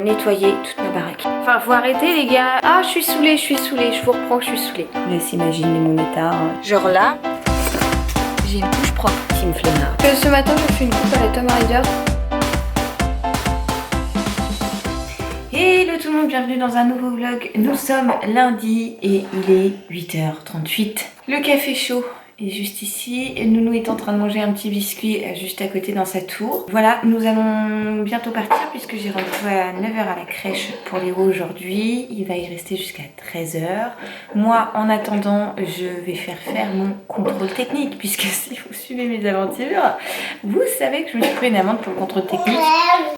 nettoyer toute ma baraque. Enfin, faut arrêter les gars. Ah, je suis saoulée, je vous reprends, je suis saoulée. Je laisse imaginer mon état. Genre là, j'ai une couche propre. Team flemmard. Ce matin, je fais une coupe à la Tomb Raider. Hello tout le monde, bienvenue dans un nouveau vlog. Nous sommes lundi et il est 8h38. Le café chaud est juste ici. Nounou est en train de manger un petit biscuit juste à côté dans sa tour. Voilà, nous allons bientôt partir puisque j'ai rendez-vous à 9h à la crèche pour Léo aujourd'hui. Il va y rester jusqu'à 13h. Moi, en attendant, je vais faire mon contrôle technique puisque si vous suivez mes aventures, vous savez que je me suis pris une amende pour le contrôle technique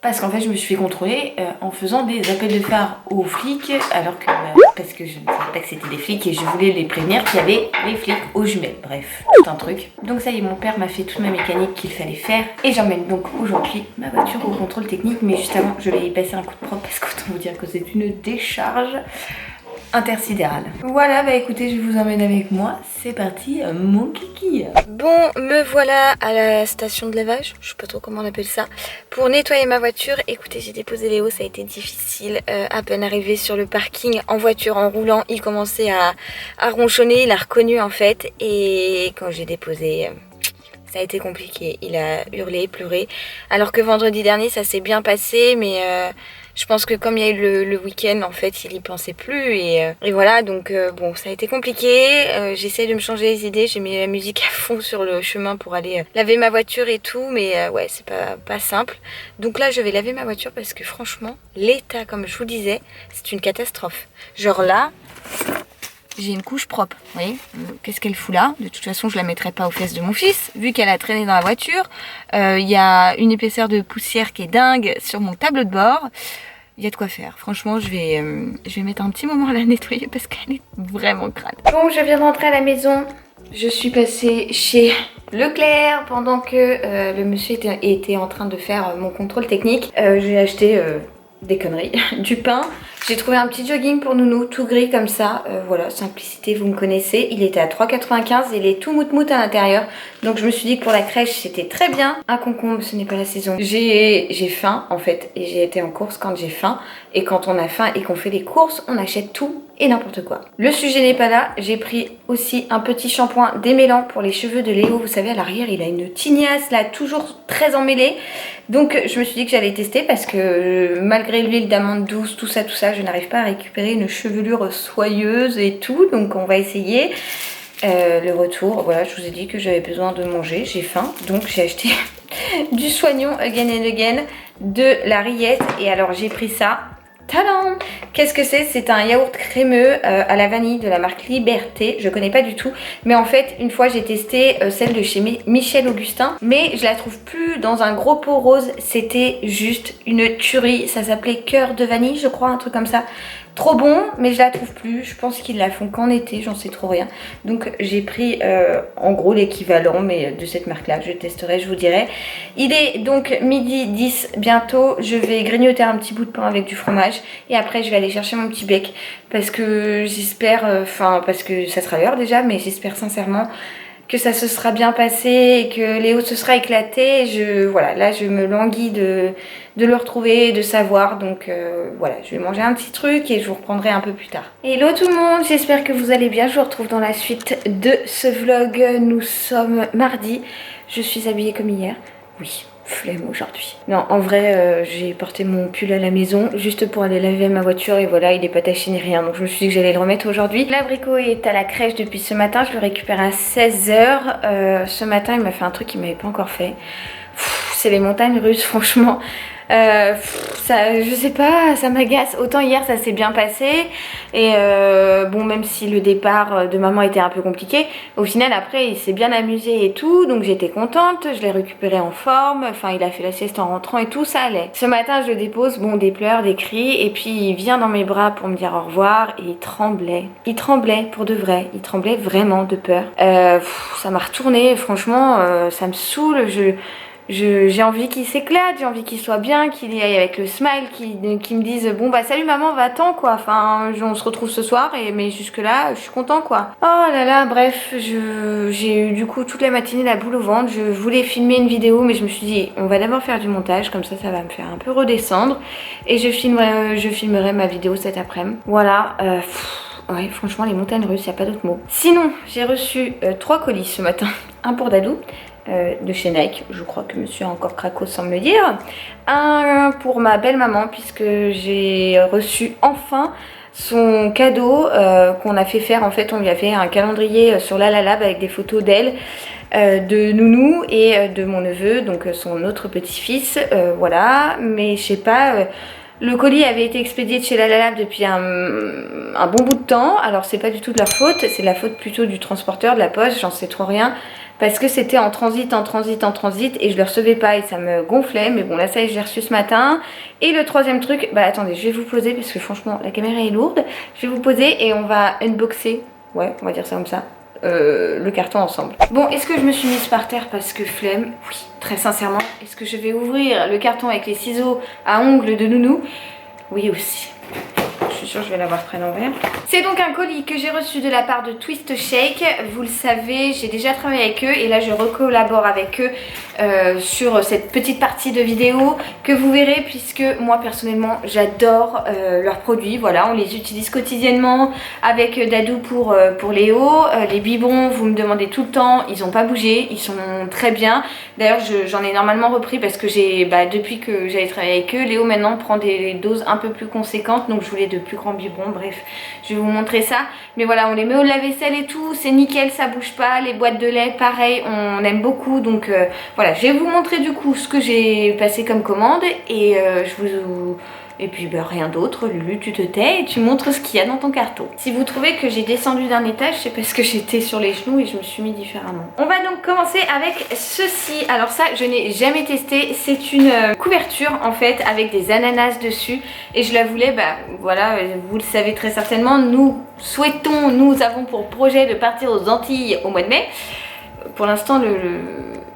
parce qu'en fait, je me suis fait contrôler en faisant des appels de phare aux flics alors que parce que je ne savais pas que c'était des flics et je voulais les prévenir qu'il y avait les flics aux jumelles. Bref, tout un truc. Donc ça y est, mon père m'a fait toute ma mécanique qu'il fallait faire et j'emmène donc aujourd'hui ma voiture au contrôle technique. Mais juste avant, je vais y passer un coup de propre parce qu'autant vous dire que c'est une décharge intersidérale. Voilà, bah écoutez, je vous emmène avec moi. C'est parti, mon kiki. Bon, me voilà à la station de lavage, je sais pas trop comment on appelle ça, pour nettoyer ma voiture. Écoutez, j'ai déposé Léo, ça a été difficile. À peine arrivé sur le parking en voiture, en roulant, il commençait à ronchonner, il a reconnu en fait. Et quand j'ai déposé... ça a été compliqué, il a hurlé, pleuré. Alors que vendredi dernier, ça s'est bien passé, mais je pense que comme il y a eu le week-end, en fait, il y pensait plus. Et voilà, donc bon, ça a été compliqué. J'essaie de me changer les idées, j'ai mis la musique à fond sur le chemin pour aller laver ma voiture et tout. Mais ouais, c'est pas simple. Donc là, je vais laver ma voiture parce que franchement, l'état, comme je vous disais, c'est une catastrophe. Genre là... j'ai une couche propre, vous voyez, qu'est-ce qu'elle fout là? De toute façon, je la mettrai pas aux fesses de mon fils, vu qu'elle a traîné dans la voiture. Il y a une épaisseur de poussière qui est dingue sur mon tableau de bord. Il y a de quoi faire. Franchement, je vais mettre un petit moment à la nettoyer parce qu'elle est vraiment crade. Bon, je viens de rentrer à la maison. Je suis passée chez Leclerc pendant que le monsieur était en train de faire mon contrôle technique. J'ai acheté... des conneries, du pain. J'ai trouvé un petit jogging pour Nounou, tout gris comme ça. Voilà, simplicité, vous me connaissez. Il était à 3,95 et il est tout mout à l'intérieur. Donc je me suis dit que pour la crèche, c'était très bien. Un concombre, ce n'est pas la saison. J'ai faim en fait et j'ai été en course quand j'ai faim. Et quand on a faim et qu'on fait des courses, on achète tout et n'importe quoi. Le sujet n'est pas là. J'ai pris aussi un petit shampoing démêlant pour les cheveux de Léo. Vous savez, à l'arrière, il a une tignasse là, toujours très emmêlée. Donc je me suis dit que j'allais tester parce que malgré l'huile d'amande douce, tout ça, je n'arrive pas à récupérer une chevelure soyeuse et tout. Donc on va essayer. Le retour, voilà, je vous ai dit que j'avais besoin de manger, j'ai faim. Donc j'ai acheté du Soignon Again and Again, de la rillette. Et alors j'ai pris ça. Tadam! Qu'est-ce que c'est? C'est un yaourt crémeux à la vanille de la marque Liberté. Je connais pas du tout. Mais en fait, une fois j'ai testé celle de chez Michel Augustin. Mais je la trouve plus dans un gros pot rose. C'était juste une tuerie. Ça s'appelait Cœur de vanille, je crois, un truc comme ça. Trop bon, mais je la trouve plus. Je pense qu'ils la font qu'en été, j'en sais trop rien. Donc j'ai pris en gros l'équivalent, mais de cette marque-là. Je testerai, je vous dirai. Il est donc midi 10 bientôt. Je vais grignoter un petit bout de pain avec du fromage. Et après, je vais aller chercher mon petit bec. Parce que j'espère, parce que ça sera l'heure déjà, mais j'espère sincèrement que ça se sera bien passé et que Léo se sera éclaté. Voilà, là je me languis de le retrouver, de savoir. Donc voilà, je vais manger un petit truc et je vous reprendrai un peu plus tard. Hello tout le monde, j'espère que vous allez bien. Je vous retrouve dans la suite de ce vlog. Nous sommes mardi. Je suis habillée comme hier. Oui, flemme aujourd'hui. Non, en vrai, j'ai porté mon pull à la maison juste pour aller laver ma voiture et voilà, il est pas taché ni rien. Donc je me suis dit que j'allais le remettre aujourd'hui. L'abricot est à la crèche depuis ce matin. Je le récupère à 16h. Ce matin, il m'a fait un truc qu'il m'avait pas encore fait. C'est les montagnes russes, franchement. Ça, je sais pas, ça m'agace. Autant hier ça s'est bien passé et bon, même si le départ de maman était un peu compliqué, au final après il s'est bien amusé et tout, donc j'étais contente. Je l'ai récupéré en forme, enfin il a fait la sieste en rentrant et tout, ça allait. Ce matin je le dépose, bon, des pleurs, des cris, et puis il vient dans mes bras pour me dire au revoir et il tremblait pour de vrai, il tremblait vraiment de peur. Ça m'a retourné, franchement, ça me saoule. j'ai envie qu'il s'éclate, j'ai envie qu'il soit bien, qu'il y aille avec le smile, qu'il me dise bon bah salut maman, va-t'en quoi, enfin on se retrouve ce soir, mais jusque là je suis content quoi. Oh là là, bref, j'ai eu du coup toute la matinée la boule au ventre, je voulais filmer une vidéo mais je me suis dit on va d'abord faire du montage, comme ça va me faire un peu redescendre et je filmerai ma vidéo cet après-midi. Voilà, ouais franchement les montagnes russes, y a pas d'autre mot. Sinon j'ai reçu 3 colis ce matin, un pour Dadou. De chez Nike, je crois que monsieur a encore craqué sans me le dire. Un pour ma belle maman puisque j'ai reçu enfin son cadeau qu'on a fait faire. En fait on lui a fait un calendrier sur LaLaLab avec des photos d'elle, de Nounou et de mon neveu, donc son autre petit-fils, voilà. Mais je sais pas, le colis avait été expédié de chez LaLaLab depuis un bon bout de temps. Alors c'est pas du tout de leur faute, c'est la faute plutôt du transporteur, de la poste, j'en sais trop rien. Parce que c'était en transit et je le recevais pas et ça me gonflait. Mais bon là ça y est, j'ai reçu ce matin. Et le troisième truc, bah attendez, je vais vous poser parce que franchement la caméra est lourde. Je vais vous poser et on va unboxer, ouais on va dire ça comme ça, le carton ensemble. Bon, est-ce que je me suis mise par terre parce que flemme? Oui, très sincèrement. Est-ce que je vais ouvrir le carton avec les ciseaux à ongles de Nounou? Oui aussi. Je suis sûre que je vais l'avoir pris à l'envers. C'est donc un colis que j'ai reçu de la part de Twist Shake. Vous le savez, j'ai déjà travaillé avec eux et là je recollabore avec eux sur cette petite partie de vidéo que vous verrez, puisque moi personnellement j'adore leurs produits. Voilà, on les utilise quotidiennement avec Dadou pour Léo. Les biberons, vous me demandez tout le temps, ils n'ont pas bougé, ils sont très bien. D'ailleurs j'en ai normalement repris parce que depuis que j'avais travaillé avec eux, Léo maintenant prend des doses un peu plus conséquentes, donc je voulais de plus grands biberons. Bref, je vais vous montrer ça. Mais voilà, on les met au lave-vaisselle et tout, c'est nickel, ça bouge pas. Les boîtes de lait, pareil, on aime beaucoup. Donc voilà, je vais vous montrer du coup ce que j'ai passé comme commande et et puis rien d'autre. Lulu, tu te tais et tu montres ce qu'il y a dans ton carton. Si vous trouvez que j'ai descendu d'un étage, c'est parce que j'étais sur les genoux et je me suis mis différemment. On va donc commencer avec ceci. Alors ça, je n'ai jamais testé. C'est une couverture en fait avec des ananas dessus et je la voulais, voilà, vous le savez très certainement, nous avons pour projet de partir aux Antilles au mois de mai. Pour l'instant,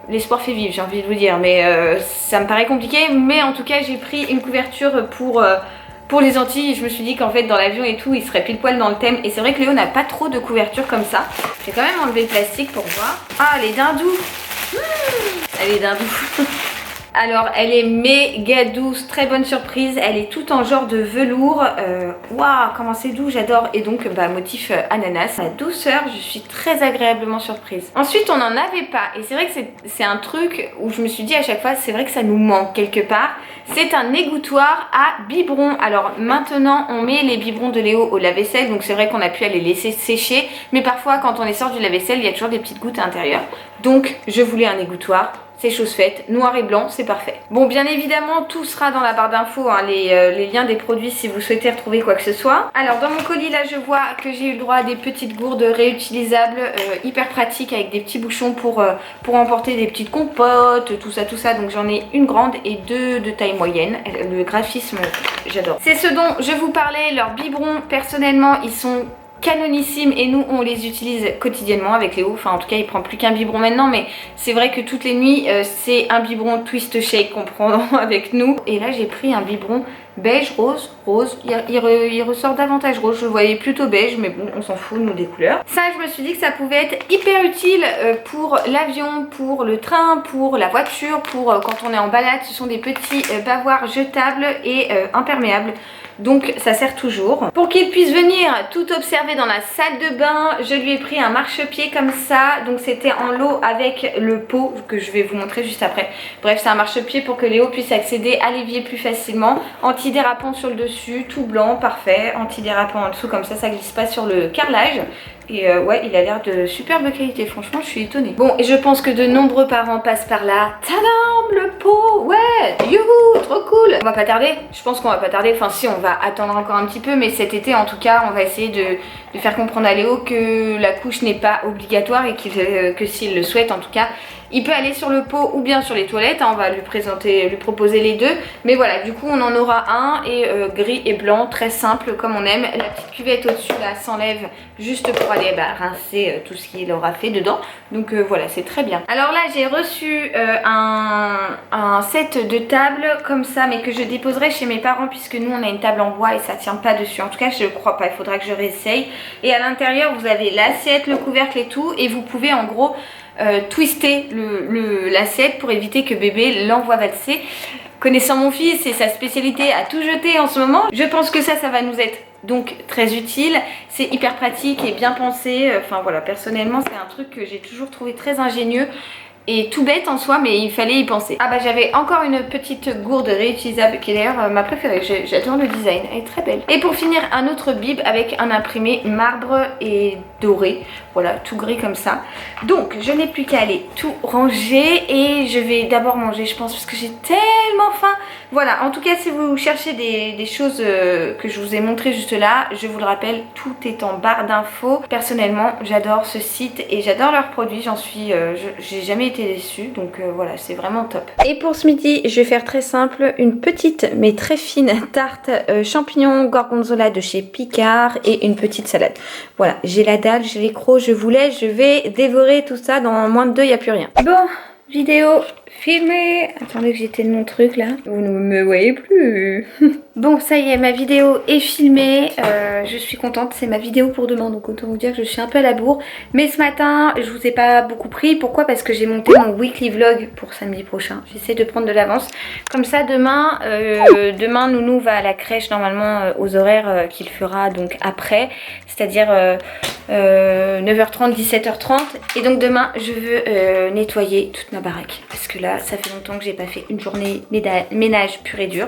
l'espoir fait vivre, j'ai envie de vous dire, mais ça me paraît compliqué. Mais en tout cas j'ai pris une couverture pour les Antilles. Je me suis dit qu'en fait dans l'avion et tout il serait pile poil dans le thème. Et c'est vrai que Léo n'a pas trop de couverture comme ça. J'ai quand même enlevé le plastique pour voir. Ah, les dindous, elle est dindou. Alors elle est méga douce, très bonne surprise. Elle est toute en genre de velours. Waouh, comment c'est doux, j'adore. Et donc motif ananas. La douceur, je suis très agréablement surprise. Ensuite on n'en avait pas. Et c'est vrai que c'est un truc où je me suis dit à chaque fois, c'est vrai que ça nous manque quelque part. C'est un égouttoir à biberon. Alors maintenant on met les biberons de Léo au lave-vaisselle. Donc c'est vrai qu'on a pu les laisser sécher. Mais parfois quand on les sort du lave-vaisselle, il y a toujours des petites gouttes à l'intérieur. Donc je voulais un égouttoir. C'est chose faite, noir et blanc, c'est parfait. Bon, bien évidemment, tout sera dans la barre d'infos, hein, les liens des produits si vous souhaitez retrouver quoi que ce soit. Alors, dans mon colis, là, je vois que j'ai eu le droit à des petites gourdes réutilisables, hyper pratiques, avec des petits bouchons pour emporter des petites compotes, tout ça. Donc, j'en ai une grande et deux de taille moyenne. Le graphisme, j'adore. C'est ce dont je vous parlais, leurs biberons. Personnellement, ils sont canonissime et nous on les utilise quotidiennement avec Léo. Enfin en tout cas il prend plus qu'un biberon maintenant, mais c'est vrai que toutes les nuits c'est un biberon Twist Shake qu'on prend avec nous. Et là j'ai pris un biberon beige rose. Il ressort davantage rose, je le voyais plutôt beige, mais bon on s'en fout nous des couleurs. Ça je me suis dit que ça pouvait être hyper utile pour l'avion, pour le train, pour la voiture, pour quand on est en balade. Ce sont des petits bavoirs jetables et imperméables. Donc ça sert toujours. Pour qu'il puisse venir tout observer dans la salle de bain, je lui ai pris un marchepied comme ça. Donc c'était en lot avec le pot que je vais vous montrer juste après. Bref, c'est un marchepied pour que Léo puisse accéder à l'évier plus facilement. Antidérapant sur le dessus, tout blanc, parfait. Antidérapant en dessous, comme ça glisse pas sur le carrelage. Et ouais, il a l'air de superbe qualité, franchement je suis étonnée. Bon, et je pense que de nombreux parents passent par là. Tadam, le pot, ouais, youhou, trop cool. On va pas tarder, je pense qu'on va pas tarder. Enfin si, on va attendre encore un petit peu, mais cet été en tout cas on va essayer de faire comprendre à Léo que la couche n'est pas obligatoire et que s'il le souhaite en tout cas, il peut aller sur le pot ou bien sur les toilettes, hein, on va lui proposer les deux. Mais voilà, du coup on en aura un et gris et blanc, très simple comme on aime. La petite cuvette au-dessus là s'enlève juste pour aller rincer tout ce qu'il aura fait dedans. Donc voilà, c'est très bien. Alors là, j'ai reçu un set de table comme ça, mais que je déposerai chez mes parents puisque nous on a une table en bois et ça tient pas dessus. En tout cas, je ne crois pas, il faudra que je réessaye. Et à l'intérieur, vous avez l'assiette, le couvercle et tout, et vous pouvez en gros twister l'assiette pour éviter que bébé l'envoie valser. Connaissant mon fils et sa spécialité à tout jeter en ce moment, je pense que ça va nous être donc très utile. C'est hyper pratique et bien pensé. Enfin voilà, personnellement c'est un truc que j'ai toujours trouvé très ingénieux et tout bête en soi, mais il fallait y penser. Ah bah j'avais encore une petite gourde réutilisable qui est d'ailleurs ma préférée. J'adore le design, elle est très belle. Et pour finir, un autre bib avec un imprimé marbre et doré. Voilà, tout gris comme ça. Donc je n'ai plus qu'à aller tout ranger et je vais d'abord manger, je pense, parce que j'ai tellement faim. Voilà, en tout cas si vous cherchez des choses que je vous ai montrées juste là, je vous le rappelle, tout est en barre d'infos. Personnellement, j'adore ce site et j'adore leurs produits. J'ai jamais été déçue, donc voilà, c'est vraiment top. Et pour ce midi, je vais faire très simple, une petite mais très fine tarte champignons gorgonzola de chez Picard et une petite salade. Voilà, j'ai la dalle, j'ai les crocs, je vais dévorer tout ça dans moins de 2, il n'y a plus rien. Bon, vidéo filmée. Attendez que j'éteigne mon truc là. Vous ne me voyez plus. Bon, ça y est, ma vidéo est filmée. Je suis contente, c'est ma vidéo pour demain. Donc autant vous dire que je suis un peu à la bourre. Mais ce matin, je vous ai pas beaucoup pris. Pourquoi? Parce que j'ai monté mon weekly vlog pour samedi prochain. J'essaie de prendre de l'avance. Comme ça, demain, Nounou va à la crèche normalement aux horaires qu'il fera donc après. C'est-à-dire 9h30, 17h30. Et donc demain, je veux nettoyer toute ma baraque. Parce que là, ça fait longtemps que j'ai pas fait une journée ménage pur et dur.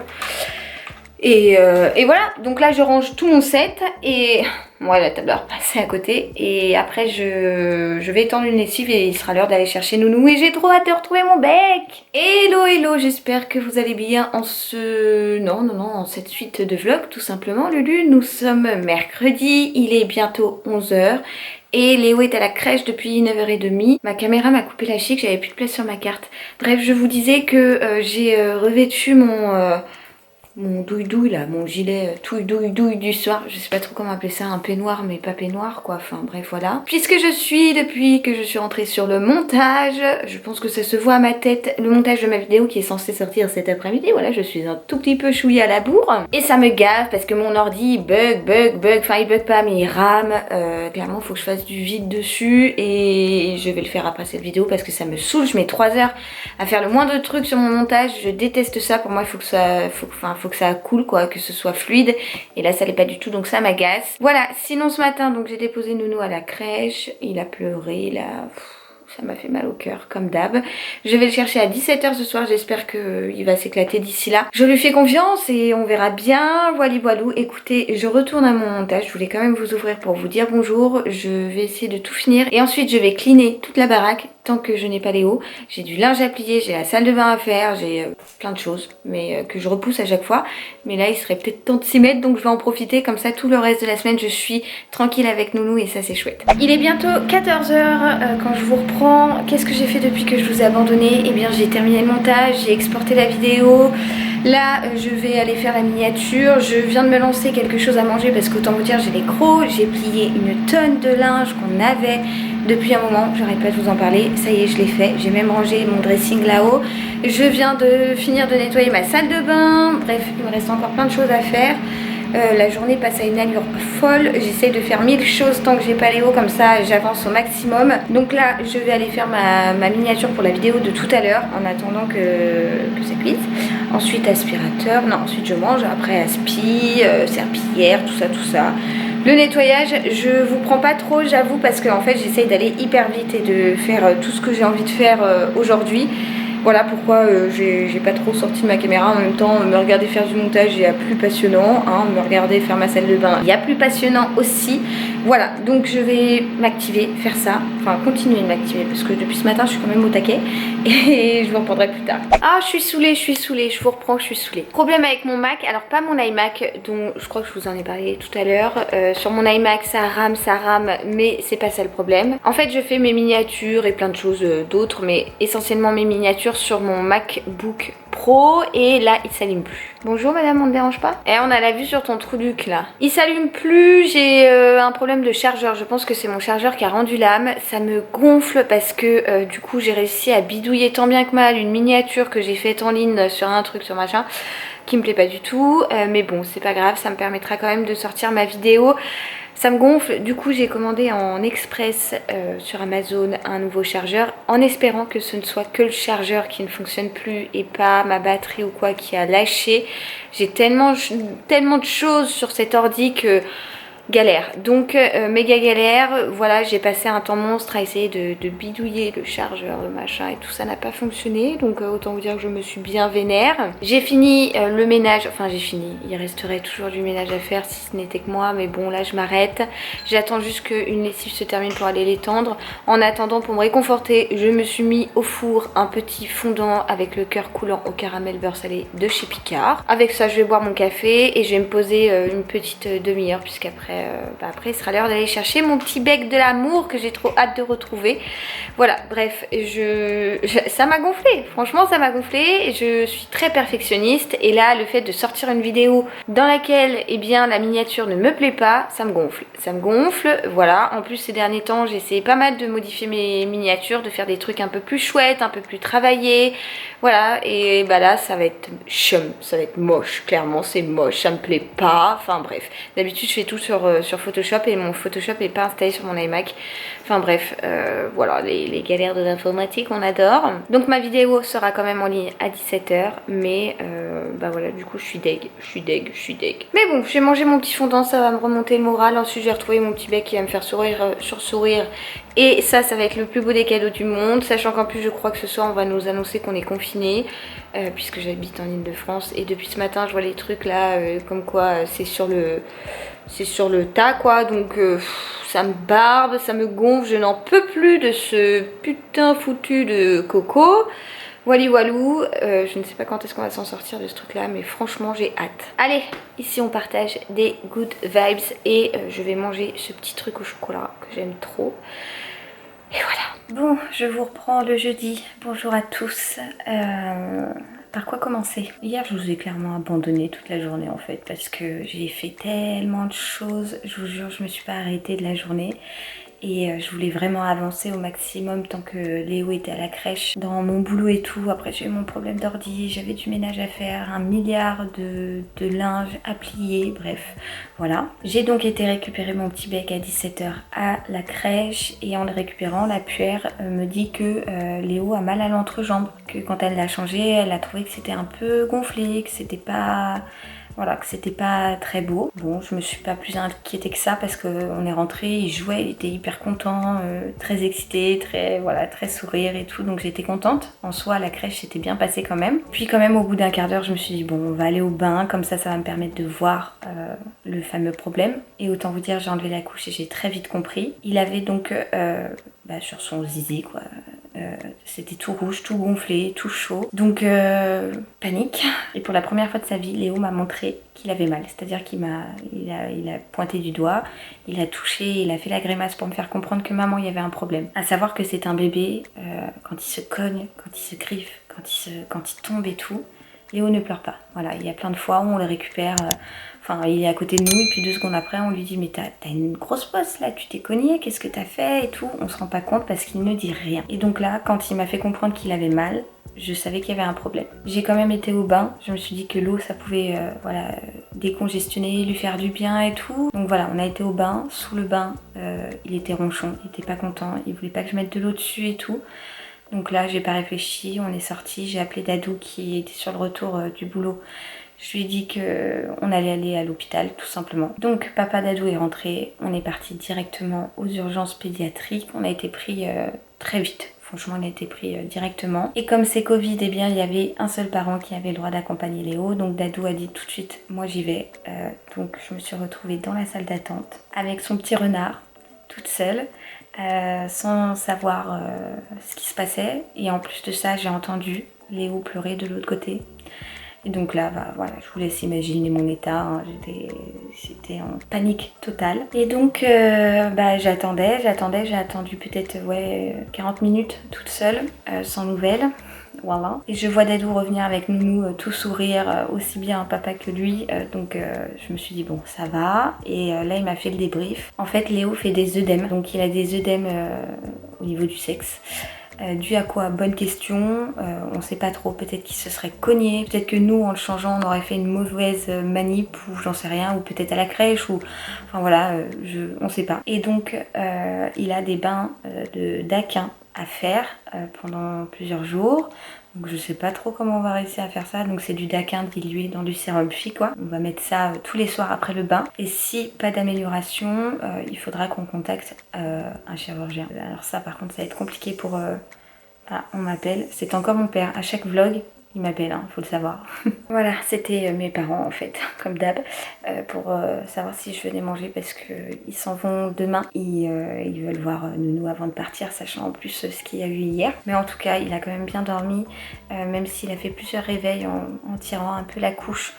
Et voilà, donc là je range tout mon set et moi la table va repasser à côté et après je vais étendre une lessive et il sera l'heure d'aller chercher Nounou et j'ai trop hâte de retrouver mon bec. Hello hello, j'espère que vous allez bien en en cette suite de vlogs tout simplement. Lulu, nous sommes mercredi, il est bientôt 11h. Et Léo est à la crèche depuis 9h30. Ma caméra m'a coupé la chic, j'avais plus de place sur ma carte. Bref, je vous disais que j'ai revêtu mon douille-douille là, mon gilet douille du soir, je sais pas trop comment appeler ça, un peignoir mais pas peignoir quoi, enfin bref voilà. Puisque depuis que je suis rentrée sur le montage, je pense que ça se voit à ma tête, le montage de ma vidéo qui est censé sortir cet après-midi, voilà je suis un tout petit peu chouillée à la bourre. Et ça me gave parce que mon ordi bug, enfin il bug pas mais il rame, clairement faut que je fasse du vide dessus et je vais le faire après cette vidéo parce que ça me saoule, je mets 3 heures à faire le moindre truc sur mon montage, je déteste ça, pour moi il faut que ça coule quoi, que ce soit fluide et là ça l'est pas du tout donc ça m'agace. Voilà, sinon ce matin donc j'ai déposé Nounou à la crèche, il a pleuré là, ça m'a fait mal au cœur comme d'hab. Je vais le chercher à 17h ce soir, j'espère qu'il va s'éclater d'ici là. Je lui fais confiance et on verra bien. Voilou. Écoutez, je retourne à mon montage, je voulais quand même vous ouvrir pour vous dire bonjour. Je vais essayer de tout finir et ensuite je vais cleaner toute la baraque tant que je n'ai pas Léo. J'ai du linge à plier, j'ai la salle de bain à faire, j'ai plein de choses mais que je repousse à chaque fois. Mais là il serait peut-être temps de s'y mettre donc je vais en profiter, comme ça tout le reste de la semaine je suis tranquille avec Nounou et ça c'est chouette. Il est bientôt 14h quand je vous reprends. Qu'est-ce que j'ai fait depuis que je vous ai abandonné? Eh bien j'ai terminé le montage, j'ai exporté la vidéo. Là je vais aller faire la miniature. Je viens de me lancer quelque chose à manger parce qu'autant vous dire j'ai les crocs. J'ai plié une tonne de linge qu'on avait depuis un moment, j'arrête pas de vous en parler. Ça y est, je l'ai fait, j'ai même rangé mon dressing là-haut. Je viens de finir de nettoyer ma salle de bain. Bref, il me reste encore plein de choses à faire. La journée passe à une allure folle, j'essaie de faire 1000 choses tant que j'ai pas Léo, comme ça j'avance au maximum. Donc là je vais aller faire ma miniature pour la vidéo de tout à l'heure en attendant que ça cuise. Ensuite aspirateur, non ensuite je mange, après aspi, serpillière, tout ça. Le nettoyage, je vous prends pas trop j'avoue parce qu'en fait j'essaye d'aller hyper vite et de faire tout ce que j'ai envie de faire aujourd'hui. Voilà pourquoi j'ai pas trop sorti de ma caméra. En même temps, me regarder faire du montage, il y a plus passionnant, hein, me regarder faire ma salle de bain, il y a plus passionnant aussi. Voilà, donc je vais m'activer, faire ça, enfin continuer de m'activer parce que depuis ce matin je suis quand même au taquet et je vous reprendrai plus tard. Ah, je suis saoulée, je vous reprends, je suis saoulée. Problème avec mon Mac, alors pas mon iMac dont je crois que je vous en ai parlé tout à l'heure. Sur mon iMac ça rame, mais c'est pas ça le problème. En fait je fais mes miniatures et plein de choses d'autres, mais essentiellement mes miniatures sur mon MacBook Pro et là il s'allume plus. Bonjour madame, on ne dérange pas? Eh, on a la vue sur ton trou duc là. Il s'allume plus, j'ai un problème de chargeur. Je pense que c'est mon chargeur qui a rendu l'âme. Ça me gonfle parce que du coup j'ai réussi à bidouiller tant bien que mal une miniature que j'ai faite en ligne sur un truc sur machin qui me plaît pas du tout. Mais bon, c'est pas grave, ça me permettra quand même de sortir ma vidéo. Ça me gonfle, du coup j'ai commandé en express sur Amazon un nouveau chargeur en espérant que ce ne soit que le chargeur qui ne fonctionne plus et pas ma batterie ou quoi qui a lâché. J'ai tellement de choses sur cet ordi que galère, donc méga galère. Voilà, j'ai passé un temps monstre à essayer de bidouiller le chargeur, le machin et tout ça n'a pas fonctionné, donc autant vous dire que je me suis bien vénère. J'ai fini le ménage, enfin j'ai fini, il resterait toujours du ménage à faire si ce n'était que moi, mais bon là je m'arrête. J'attends juste qu'une lessive se termine pour aller l'étendre. En attendant, pour me réconforter, je me suis mis au four un petit fondant avec le cœur coulant au caramel beurre salé de chez Picard. Avec ça je vais boire mon café et je vais me poser une petite demi-heure puisqu'après après il sera l'heure d'aller chercher mon petit bec de l'amour que j'ai trop hâte de retrouver. Voilà, bref, ça m'a gonflé, franchement ça m'a gonflé. Je suis très perfectionniste et là le fait de sortir une vidéo dans laquelle eh bien la miniature ne me plaît pas, ça me gonfle, voilà. En plus ces derniers temps j'ai essayé pas mal de modifier mes miniatures, de faire des trucs un peu plus chouettes, un peu plus travaillés, voilà. Et bah là ça va être chum, ça va être moche, clairement c'est moche, ça me plaît pas, enfin bref. D'habitude je fais tout sur Photoshop et mon Photoshop n'est pas installé sur mon iMac. Enfin bref, voilà, les galères de l'informatique, on adore. Donc ma vidéo sera quand même en ligne à 17 h, mais bah voilà, du coup je suis deg. Mais bon, j'ai mangé mon petit fondant, ça va me remonter le moral. Ensuite j'ai retrouvé mon petit bec qui va me faire sourire. Et ça va être le plus beau des cadeaux du monde, sachant qu'en plus je crois que ce soir on va nous annoncer qu'on est confiné, puisque j'habite en Île-de-France. Et depuis ce matin je vois les trucs là, comme quoi c'est sur le tas quoi, donc ça me barbe, ça me gonfle, je n'en peux plus de ce putain foutu de coco. Walou, je ne sais pas quand est-ce qu'on va s'en sortir de ce truc là, mais franchement j'ai hâte. Allez, ici on partage des good vibes et je vais manger ce petit truc au chocolat que j'aime trop. Et voilà. Bon, je vous reprends le jeudi. Bonjour à tous. Par quoi commencer? Hier je vous ai clairement abandonné toute la journée en fait, parce que j'ai fait tellement de choses, je vous jure je me suis pas arrêtée de la journée. Et je voulais vraiment avancer au maximum tant que Léo était à la crèche, dans mon boulot et tout. Après j'ai eu mon problème d'ordi, j'avais du ménage à faire, un milliard de linge à plier, bref, voilà. J'ai donc été récupérer mon petit bec à 17 h à la crèche et en le récupérant, la puère me dit que Léo a mal à l'entrejambe, que quand elle l'a changé, elle a trouvé que c'était un peu gonflé, que c'était pas... Voilà, que c'était pas très beau. Bon, je me suis pas plus inquiétée que ça parce qu'on est rentré, il jouait, il était hyper content, très excité, très sourire et tout, donc j'étais contente. En soi, la crèche s'était bien passée quand même. Puis quand même, au bout d'un quart d'heure, je me suis dit bon, on va aller au bain, comme ça va me permettre de voir le fameux problème. Et autant vous dire, j'ai enlevé la couche et j'ai très vite compris. Il avait donc sur son zizi quoi. C'était tout rouge, tout gonflé, tout chaud. Donc panique. Et pour la première fois de sa vie, Léo m'a montré qu'il avait mal. C'est-à-dire qu'il a pointé du doigt, il a touché, il a fait la grimace pour me faire comprendre que maman, il y avait un problème. À savoir que c'est un bébé, quand il se cogne, quand il se griffe, quand il tombe et tout, Léo ne pleure pas. Voilà, il y a plein de fois où on le récupère... Enfin, il est à côté de nous et puis 2 secondes après, on lui dit « Mais t'as une grosse bosse là, tu t'es cogné, qu'est-ce que t'as fait ?» et tout. On se rend pas compte parce qu'il ne dit rien. Et donc là, quand il m'a fait comprendre qu'il avait mal, je savais qu'il y avait un problème. J'ai quand même été au bain. Je me suis dit que l'eau, ça pouvait décongestionner, lui faire du bien et tout. Donc voilà, on a été au bain. Sous le bain, il était ronchon, il était pas content. Il voulait pas que je mette de l'eau dessus et tout. Donc là, j'ai pas réfléchi, on est sorti. J'ai appelé Dadou qui était sur le retour du boulot. Je lui ai dit qu'on allait aller à l'hôpital, tout simplement. Donc, papa Dadou est rentré. On est parti directement aux urgences pédiatriques. On a été pris très vite. Franchement, on a été pris directement. Et comme c'est Covid, eh bien, il y avait un seul parent qui avait le droit d'accompagner Léo. Donc, Dadou a dit tout de suite, moi j'y vais. Donc, je me suis retrouvée dans la salle d'attente avec son petit renard, toute seule. Sans savoir ce qui se passait. Et en plus de ça, j'ai entendu Léo pleurer de l'autre côté. Et donc là, voilà, je vous laisse imaginer mon état, hein. J'étais en panique totale. Et donc, j'ai attendu peut-être 40 minutes toute seule, sans nouvelles. Voilà. Et je vois Dadou revenir avec Nounou tout sourire, aussi bien papa que lui. Donc je me suis dit bon ça va. Et là il m'a fait le débrief. En fait Léo fait des œdèmes. Donc il a des œdèmes au niveau du sexe. Dû à quoi? Bonne question, on sait pas trop, peut-être qu'il se serait cogné, peut-être que nous en le changeant on aurait fait une mauvaise manip ou j'en sais rien, ou peut-être à la crèche ou enfin voilà, on sait pas. Et donc il a des bains d'aquin à faire pendant plusieurs jours. Donc je sais pas trop comment on va réussir à faire ça. Donc c'est du daquin dilué dans du sérum Phi quoi. On va mettre ça tous les soirs après le bain. Et si pas d'amélioration, il faudra qu'on contacte un chirurgien. Alors ça par contre ça va être compliqué pour... Ah on m'appelle. C'est encore mon père. À chaque vlog il m'appelle, hein, faut le savoir. Voilà, c'était mes parents en fait, comme d'hab, pour savoir si je venais manger parce qu'ils s'en vont demain. Ils veulent voir Nounou avant de partir, sachant en plus ce qu'il y a eu hier. Mais en tout cas, il a quand même bien dormi, même s'il a fait plusieurs réveils en tirant un peu la couche.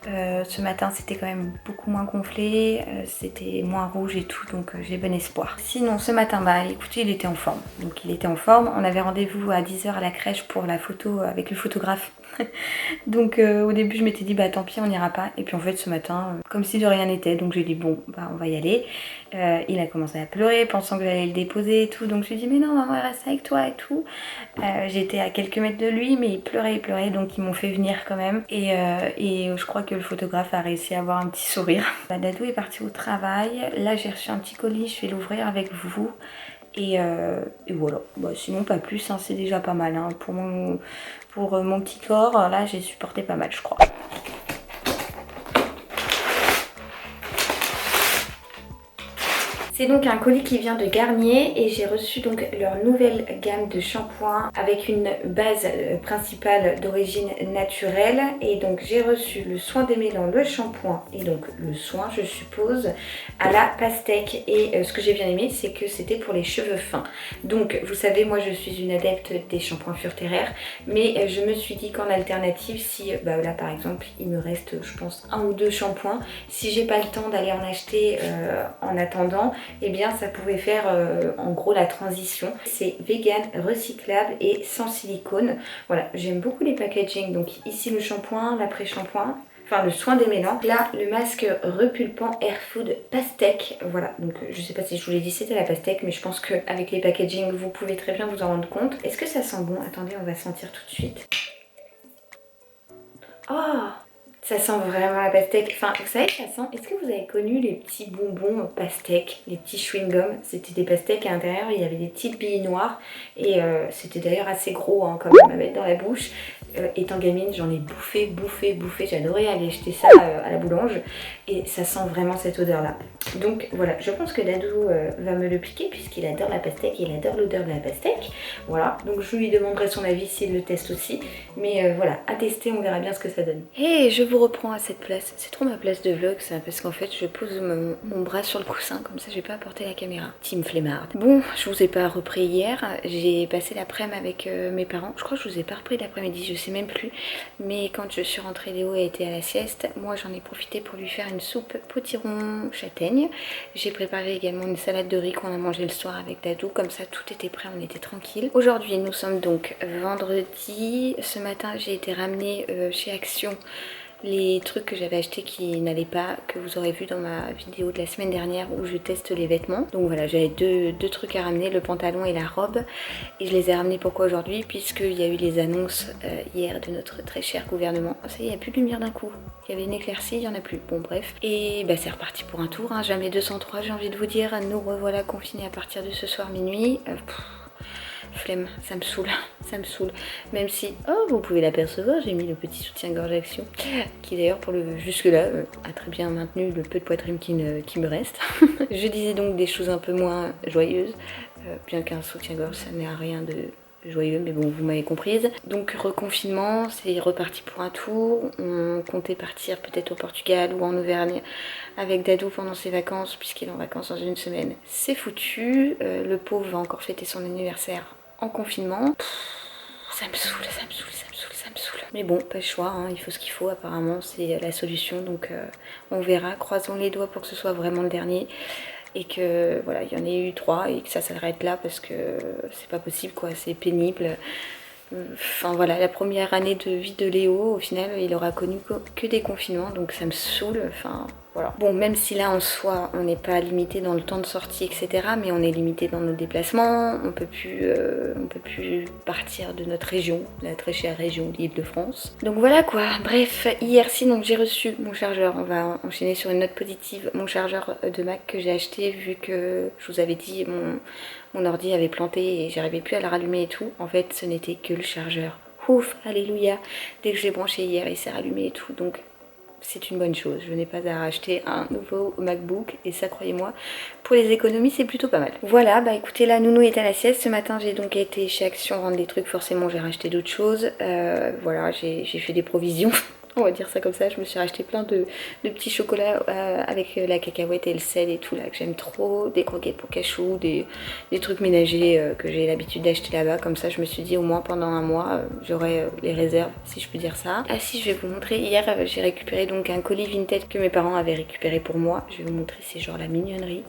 Ce matin c'était quand même beaucoup moins gonflé, c'était moins rouge et tout, donc j'ai bon espoir. Sinon ce matin, bah écoutez, il était en forme. Donc il était en forme, on avait rendez-vous à 10 h à la crèche pour la photo avec le photographe. Donc au début je m'étais dit bah tant pis on n'ira pas. Et puis en fait ce matin, comme si de rien n'était, donc j'ai dit bon bah on va y aller. Il a commencé à pleurer pensant que j'allais le déposer et tout, donc je lui ai dit mais non maman elle reste avec toi et tout. J'étais à quelques mètres de lui mais il pleurait, donc ils m'ont fait venir quand même. Et je crois que le photographe a réussi à avoir un petit sourire. Bah, Dadou est parti au travail, là j'ai reçu un petit colis, je vais l'ouvrir avec vous. Et voilà, bah, sinon pas plus, hein, c'est déjà pas mal hein. Pour mon petit corps, là j'ai supporté pas mal je crois. C'est donc un colis qui vient de Garnier et j'ai reçu donc leur nouvelle gamme de shampoings avec une base principale d'origine naturelle. Et donc j'ai reçu le soin démêlant, le shampoing et donc le soin je suppose à la pastèque. Et ce que j'ai bien aimé c'est que c'était pour les cheveux fins. Donc vous savez moi je suis une adepte des shampoings Furterer, mais je me suis dit qu'en alternative si bah là par exemple il me reste je pense 1 ou 2 shampoings, si j'ai pas le temps d'aller en acheter en attendant, et eh bien ça pouvait faire en gros la transition. C'est vegan, recyclable et sans silicone. Voilà, j'aime beaucoup les packaging. Donc ici le shampoing, l'après-shampoing, enfin le soin démêlant. Là le masque repulpant Air Food pastèque. Voilà, donc je sais pas si je vous l'ai dit c'était la pastèque, mais je pense qu'avec les packaging vous pouvez très bien vous en rendre compte. Est-ce que ça sent bon? Attendez, on va sentir tout de suite. Oh, ça sent vraiment la pastèque. Enfin, vous savez, ça sent... Est-ce que vous avez connu les petits bonbons pastèques, les petits chewing-gums? C'était des pastèques à l'intérieur, il y avait des petites billes noires. Et c'était d'ailleurs assez gros hein, quand même à mettre dans la bouche. Étant gamine, j'en ai bouffé. J'adorais aller acheter ça à la boulange. Et ça sent vraiment cette odeur-là. Donc voilà, je pense que Dadou va me le piquer puisqu'il adore la pastèque, il adore l'odeur de la pastèque. Voilà, donc je lui demanderai son avis s'il le teste aussi. Mais voilà, à tester, on verra bien ce que ça donne. Et je vous reprends à cette place. C'est trop ma place de vlog ça, parce qu'en fait je pose mon bras sur le coussin, comme ça j'ai pas apporté la caméra. Team flemmarde. Bon, je vous ai pas repris hier, j'ai passé l'après-midi avec mes parents. Je crois que je vous ai pas repris l'après-midi, je sais même plus. Mais quand je suis rentrée, Léo a été à la sieste. Moi j'en ai profité pour lui faire une soupe potiron châtaigne. J'ai préparé également une salade de riz qu'on a mangé le soir avec Dadou, comme ça tout était prêt, on était tranquille. Aujourd'hui nous sommes donc vendredi. Ce matin j'ai été ramenée chez Action les trucs que j'avais achetés qui n'allaient pas, que vous aurez vu dans ma vidéo de la semaine dernière où je teste les vêtements. Donc voilà, j'avais deux trucs à ramener, le pantalon et la robe. Et je les ai ramenés pourquoi aujourd'hui? Puisqu'il y a eu les annonces hier de notre très cher gouvernement. Ça y est, il n'y a plus de lumière d'un coup. Il y avait une éclaircie, il n'y en a plus. Bon bref. Et bah, c'est reparti pour un tour, hein. Jamais 203 j'ai envie de vous dire. Nous revoilà confinés à partir de ce soir minuit. Flemme, ça me saoule, même si, oh vous pouvez l'apercevoir, j'ai mis le petit soutien-gorge Action, qui d'ailleurs pour le jusque-là a très bien maintenu le peu de poitrine qui me reste. Je disais donc des choses un peu moins joyeuses, bien qu'un soutien-gorge ça n'est rien de joyeux, mais bon vous m'avez comprise. Donc reconfinement, c'est reparti pour un tour, on comptait partir peut-être au Portugal ou en Auvergne avec Dadou pendant ses vacances, puisqu'il est en vacances dans une semaine. C'est foutu, le pauvre va encore fêter son anniversaire en confinement. Ça me saoule. Mais bon, pas le choix, hein, il faut ce qu'il faut, apparemment c'est la solution, donc on verra, croisons les doigts pour que ce soit vraiment le dernier. Et que voilà, il y en ait eu 3 et que ça s'arrête là parce que c'est pas possible quoi, c'est pénible. Enfin voilà, la première année de vie de Léo, au final, il aura connu que des confinements, donc ça me saoule. Enfin voilà. Bon, même si là en soi, on n'est pas limité dans le temps de sortie, etc. Mais on est limité dans nos déplacements. On peut plus partir de notre région, la très chère région l'Île-de-France. Donc voilà quoi. Bref, hier si donc j'ai reçu mon chargeur. On va enchaîner sur une note positive. Mon chargeur de Mac que j'ai acheté vu que je vous avais dit mon ordi avait planté et j'arrivais plus à le rallumer et tout. En fait, ce n'était que le chargeur. Ouf, alléluia. Dès que je l'ai branché hier, il s'est rallumé et tout. Donc c'est une bonne chose. Je n'ai pas à racheter un nouveau MacBook et ça, croyez-moi, pour les économies, c'est plutôt pas mal. Voilà, bah écoutez, la nounou est à la sieste. Ce matin, j'ai donc été chez Action rendre des trucs. Forcément, j'ai racheté d'autres choses. Voilà, j'ai fait des provisions. On va dire ça comme ça, je me suis racheté plein de petits chocolats avec la cacahuète et le sel et tout là que j'aime trop, des croquettes pour cachou, des trucs ménagers que j'ai l'habitude d'acheter là-bas, comme ça je me suis dit au moins pendant un mois j'aurai les réserves si je peux dire ça. Ah si, je vais vous montrer, hier j'ai récupéré donc un colis vintage que mes parents avaient récupéré pour moi, je vais vous montrer, c'est genre la mignonnerie.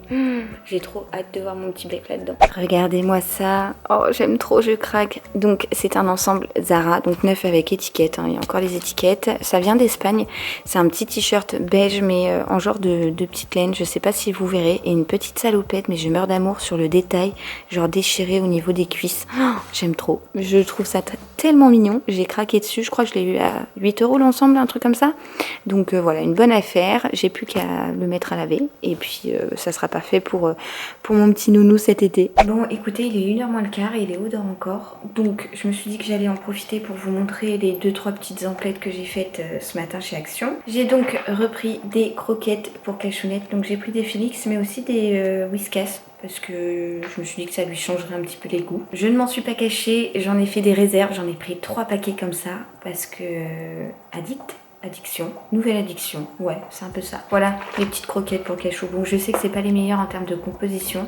J'ai trop hâte de voir mon petit bec là-dedans. Regardez-moi ça, oh j'aime trop, je craque. Donc c'est un ensemble Zara, donc neuf avec étiquette, hein. Il y a encore les étiquettes, ça vient d'Espagne, c'est un petit t-shirt beige mais en genre de petite laine, je sais pas si vous verrez, et une petite salopette, mais je meurs d'amour sur le détail, genre déchiré au niveau des cuisses. Oh, j'aime trop, je trouve ça tellement mignon, j'ai craqué dessus, je crois que je l'ai eu à 8 € l'ensemble, un truc comme ça. Donc voilà, une bonne affaire, j'ai plus qu'à le mettre à laver et puis ça sera parfait pour mon petit nounou cet été. Bon écoutez, il est 1h moins le quart et Léo dort encore, donc je me suis dit que j'allais en profiter pour vous montrer les 2-3 petites emplettes que j'ai faites ce matin chez Action. J'ai donc repris des croquettes pour Cachounette, donc j'ai pris des Félix mais aussi des Whiskas parce que je me suis dit que ça lui changerait un petit peu les goûts. Je ne m'en suis pas cachée, j'en ai fait des réserves, j'en ai pris 3 paquets comme ça parce que addiction, nouvelle addiction, ouais c'est un peu ça. Voilà les petites croquettes pour Cachou. Bon je sais que c'est pas les meilleures en termes de composition,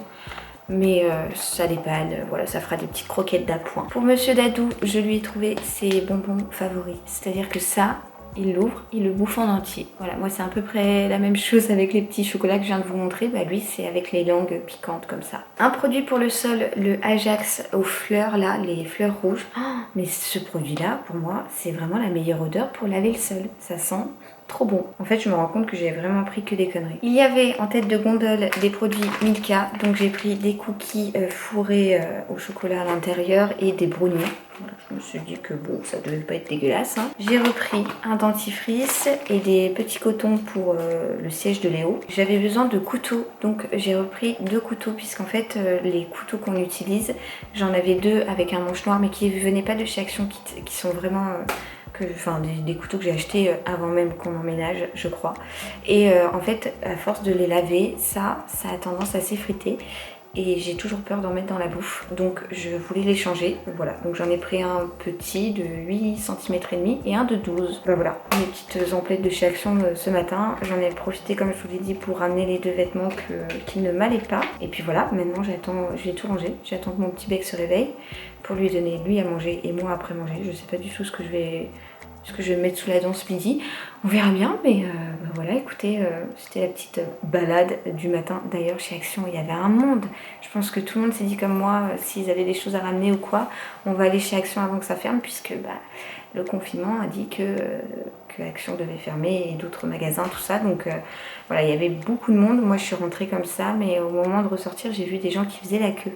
mais ça dépanne, voilà, ça fera des petites croquettes d'appoint. Pour Monsieur Dadou, je lui ai trouvé ses bonbons favoris, c'est-à-dire que ça, il l'ouvre, il le bouffe en entier. Voilà, moi c'est à peu près la même chose avec les petits chocolats que je viens de vous montrer. Bah lui c'est avec les langues piquantes comme ça. Un produit pour le sol, le Ajax aux fleurs là, les fleurs rouges. Oh, mais ce produit là, pour moi, c'est vraiment la meilleure odeur pour laver le sol. Ça sent trop bon. En fait, je me rends compte que j'ai vraiment pris que des conneries. Il y avait en tête de gondole des produits Milka, donc j'ai pris des cookies fourrés au chocolat à l'intérieur et des brownies. Voilà, je me suis dit que bon, ça devait pas être dégueulasse, hein. J'ai repris un dentifrice et des petits cotons pour le siège de Léo. J'avais besoin de couteaux, donc j'ai repris 2 couteaux puisqu'en fait les couteaux qu'on utilise, j'en avais 2 avec un manche noir mais qui venaient pas de chez Action, qui sont vraiment des couteaux que j'ai achetés avant même qu'on emménage, je crois. Et en fait, à force de les laver, ça a tendance à s'effriter. Et j'ai toujours peur d'en mettre dans la bouffe, donc je voulais les changer. Voilà, donc j'en ai pris un petit de 8 cm et demi et un de 12. Bah voilà, mes petites emplettes de chez Action ce matin. J'en ai profité, comme je vous l'ai dit, pour ramener les 2 vêtements qui ne m'allaient pas. Et puis voilà, maintenant j'attends, je vais tout ranger. J'attends que mon petit bec se réveille pour lui donner lui à manger et moi après manger. Je sais pas du tout ce que je vais mettre sous la dent ce midi. On verra bien, mais voilà, écoutez, c'était la petite balade du matin. D'ailleurs, chez Action, il y avait un monde. Je pense que tout le monde s'est dit comme moi, s'ils avaient des choses à ramener ou quoi, on va aller chez Action avant que ça ferme, puisque le confinement a dit que Action devait fermer et d'autres magasins, tout ça. Donc voilà, il y avait beaucoup de monde. Moi, je suis rentrée comme ça, mais au moment de ressortir, j'ai vu des gens qui faisaient la queue.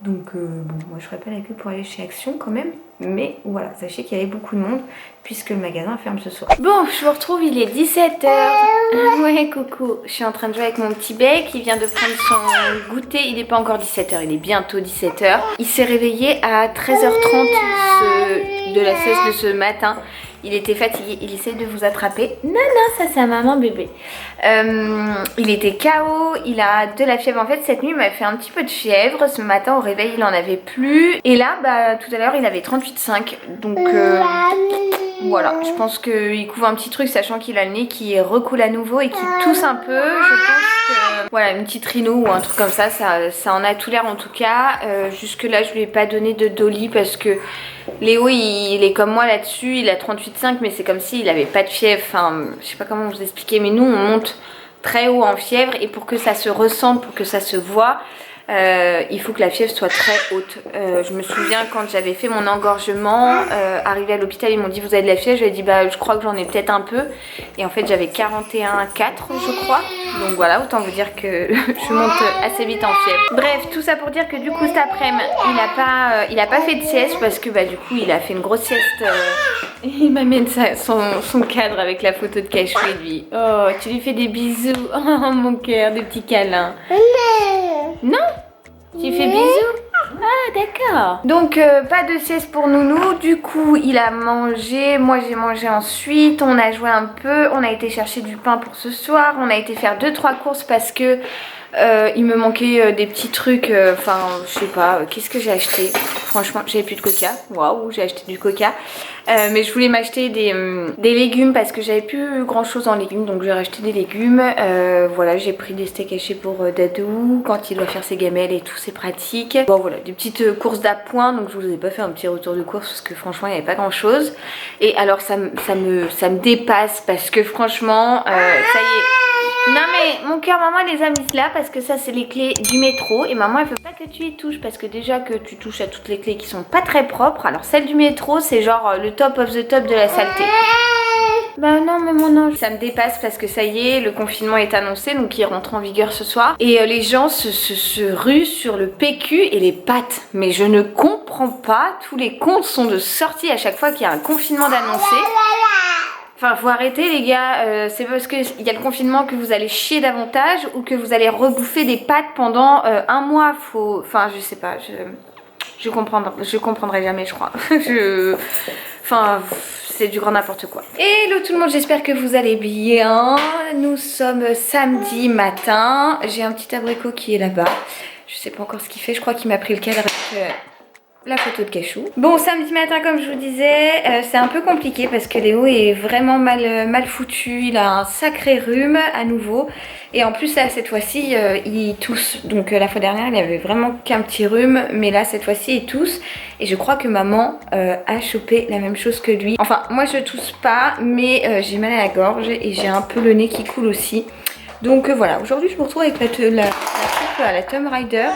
Donc bon, moi je ferai pas la queue pour aller chez Action quand même, mais voilà, sachez qu'il y avait beaucoup de monde puisque le magasin ferme ce soir. Bon, je vous retrouve, il est 17h. Ouais, coucou, je suis en train de jouer avec mon petit bec, il vient de prendre son goûter, il n'est pas encore 17h, il est bientôt 17h. Il s'est réveillé à 13h30 de la sieste de ce matin. Il était fatigué, il essaie de vous attraper. Non, ça c'est à maman bébé. Il était KO, il a de la fièvre. En fait, cette nuit, il m'a fait un petit peu de fièvre. Ce matin, au réveil, il en avait plus. Et là, tout à l'heure, il avait 38,5. Donc, voilà. Je pense qu'il couvre un petit truc, sachant qu'il a le nez qui recoule à nouveau et qui tousse un peu. Je pense que, voilà, une petite rhino ou un truc comme ça, ça en a tout l'air en tout cas. Jusque là, je lui ai pas donné de Dolly parce que Léo, il est comme moi là-dessus, il a 38,5 mais c'est comme s'il avait pas de fièvre, enfin je sais pas comment vous expliquer, mais nous on monte très haut en fièvre et pour que ça se ressente, pour que ça se voit, il faut que la fièvre soit très haute. Je me souviens quand j'avais fait mon engorgement, arrivé à l'hôpital, ils m'ont dit vous avez de la fièvre. J'ai dit bah je crois que j'en ai peut-être un peu. Et en fait j'avais 41,4 je crois. Donc voilà, autant vous dire que je monte assez vite en fièvre. Bref, tout ça pour dire que du coup cet après-midi, il a pas fait de sieste parce que bah du coup il a fait une grosse sieste. Il m'amène son cadre avec la photo de Cachou et lui. Oh, tu lui fais des bisous. Oh mon cœur, des petits câlins. Non? Tu fais bisous? Ah d'accord. Donc pas de sieste pour Nounou. Du coup il a mangé. Moi j'ai mangé ensuite. On a joué un peu. On a été chercher du pain pour ce soir. On a été faire 2-3 courses parce que il me manquait des petits trucs. Enfin je sais pas. Qu'est-ce que j'ai acheté? Franchement j'avais plus de coca. Waouh, j'ai acheté du coca. Mais je voulais m'acheter des légumes parce que j'avais plus grand chose en légumes, donc j'ai racheté des légumes. Voilà, j'ai pris des steaks hachés pour Dadou quand il doit faire ses gamelles et tout, c'est pratique. Bon voilà, des petites courses d'appoint, donc je vous ai pas fait un petit retour de course parce que franchement il n'y avait pas grand chose. Et alors ça me dépasse parce que franchement ça y est. Non mais mon cœur, maman les a mises là parce que ça c'est les clés du métro et maman elle veut pas que tu y touches parce que déjà que tu touches à toutes les clés qui sont pas très propres. Alors celle du métro c'est genre le top of the top de la saleté. Bah non mais mon ange. Ça me dépasse parce que ça y est, le confinement est annoncé donc il rentre en vigueur ce soir. Et les gens se ruent sur le PQ et les pâtes. Mais je ne comprends pas, tous les comptes sont de sortie à chaque fois qu'il y a un confinement d'annoncé. Enfin, faut arrêter les gars, c'est parce qu'il y a le confinement que vous allez chier davantage ou que vous allez rebouffer des pâtes pendant un mois. Faut... Enfin, je sais pas, je comprendrai jamais, je crois. Enfin, c'est du grand n'importe quoi. Hello tout le monde, j'espère que vous allez bien. Nous sommes samedi matin. J'ai un petit abricot qui est là-bas. Je sais pas encore ce qu'il fait, je crois qu'il m'a pris le cadre avec... la photo de Cachou. Bon, samedi matin, comme je vous disais, c'est un peu compliqué parce que Léo est vraiment mal foutu. Il a un sacré rhume à nouveau. Et en plus, là, cette fois-ci, il tousse. Donc, la fois dernière, il avait vraiment qu'un petit rhume. Mais là, cette fois-ci, il tousse. Et je crois que maman a chopé la même chose que lui. Enfin, moi, je tousse pas, mais j'ai mal à la gorge et j'ai un peu le nez qui coule aussi. Donc, voilà. Aujourd'hui, je me retrouve avec la coupe à la Tomb Raider.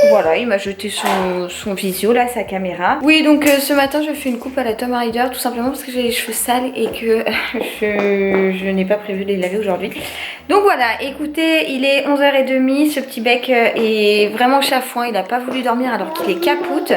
Voilà, il m'a jeté son visio là, sa caméra. Oui, donc ce matin je fais une coupe à la Tomb Raider tout simplement parce que j'ai les cheveux sales et que je n'ai pas prévu de les laver aujourd'hui. Donc voilà, écoutez, il est 11h30, ce petit bec est vraiment chafouin, il n'a pas voulu dormir alors qu'il est capoute.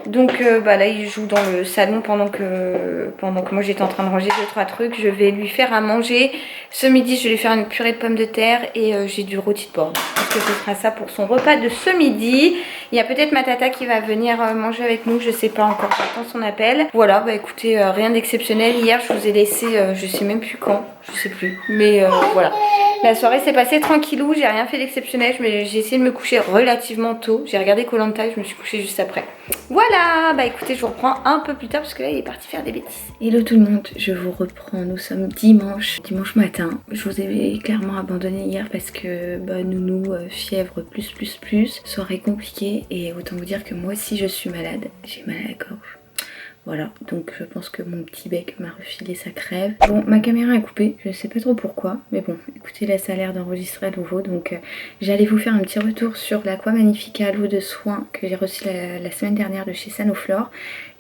Donc bah là il joue dans le salon pendant que moi j'étais en train de ranger 2-3 trucs. Je vais lui faire à manger. Ce midi je vais lui faire une purée de pommes de terre et j'ai du rôti de porc. Je pense que ce sera ça pour son repas de ce midi. Il y a peut-être ma tata qui va venir manger avec nous, je sais pas encore, j'attends son appel. Voilà, bah écoutez, rien d'exceptionnel. Hier je vous ai laissé, je sais même plus quand, je sais plus. Mais voilà. La soirée s'est passée tranquillou, j'ai rien fait d'exceptionnel, j'ai essayé de me coucher relativement tôt. J'ai regardé Koh Lanta et je me suis couchée juste après. Voilà, bah écoutez, je vous reprends un peu plus tard parce que là il est parti faire des bêtises. Hello tout le monde, je vous reprends, nous sommes dimanche matin. Je vous avais clairement abandonné hier parce que bah, Nounou, fièvre plus, soirée compliquée et autant vous dire que moi aussi je suis malade, j'ai mal à la gorge. Voilà, donc je pense que mon petit bec m'a refilé sa crève. Bon, ma caméra est coupée, je sais pas trop pourquoi, mais bon, écoutez, là ça a l'air d'enregistrer à nouveau, donc j'allais vous faire un petit retour sur l'Aqua Magnifica, l'eau de soin que j'ai reçue la semaine dernière de chez Sanoflore.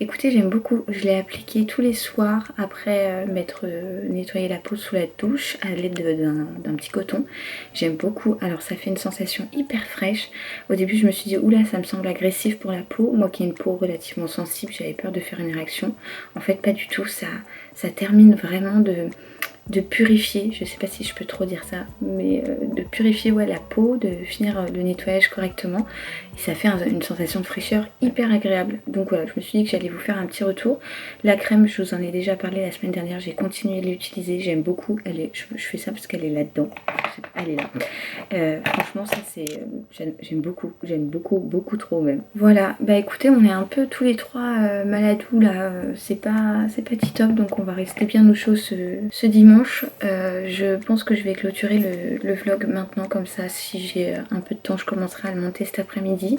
Écoutez, j'aime beaucoup, je l'ai appliquée tous les soirs après m'être nettoyé la peau sous la douche à l'aide d'un petit coton. J'aime beaucoup, alors ça fait une sensation hyper fraîche. Au début je me suis dit, oula, ça me semble agressif pour la peau, moi qui ai une peau relativement sensible, j'avais peur de faire une réaction. En fait pas du tout, ça termine vraiment de purifier, je sais pas si je peux trop dire ça, mais de purifier ouais, la peau, de finir le nettoyage correctement et ça fait une sensation de fraîcheur hyper agréable. Donc voilà, je me suis dit que j'allais vous faire un petit retour. La crème, je vous en ai déjà parlé la semaine dernière, j'ai continué de l'utiliser, j'aime beaucoup, je fais ça parce qu'elle est là-dedans, elle est là. Franchement ça c'est, j'aime beaucoup trop même. Voilà, bah écoutez, on est un peu tous les trois maladous là, c'est pas tip-top, donc on va rester bien au chaud ce dimanche. Je pense que je vais clôturer le vlog maintenant, comme ça si j'ai un peu de temps je commencerai à le monter cet après-midi.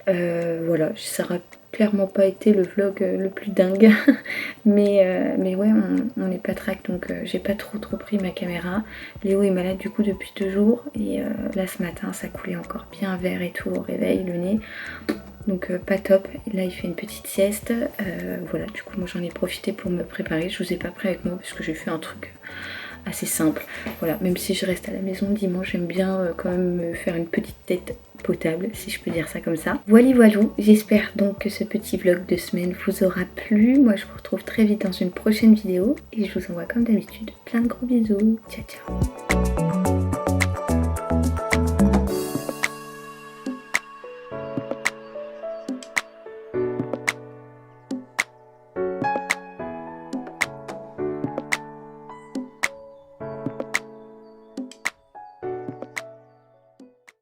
Voilà, ça sera clairement pas été le vlog le plus dingue. mais ouais, on n'est pas track, donc j'ai pas trop pris ma caméra. Léo est malade du coup depuis 2 jours. Et là ce matin ça coulait encore bien vert et tout au réveil, le nez. Donc pas top. Et là il fait une petite sieste. Voilà, du coup moi j'en ai profité pour me préparer. Je vous ai pas pris avec moi parce que j'ai fait un truc assez simple. Voilà, même si je reste à la maison dimanche, j'aime bien quand même me faire une petite tête potable, si je peux dire ça comme ça. Voilà, j'espère donc que ce petit vlog de semaine vous aura plu. Moi je vous retrouve très vite dans une prochaine vidéo et je vous envoie comme d'habitude plein de gros bisous. Ciao ciao.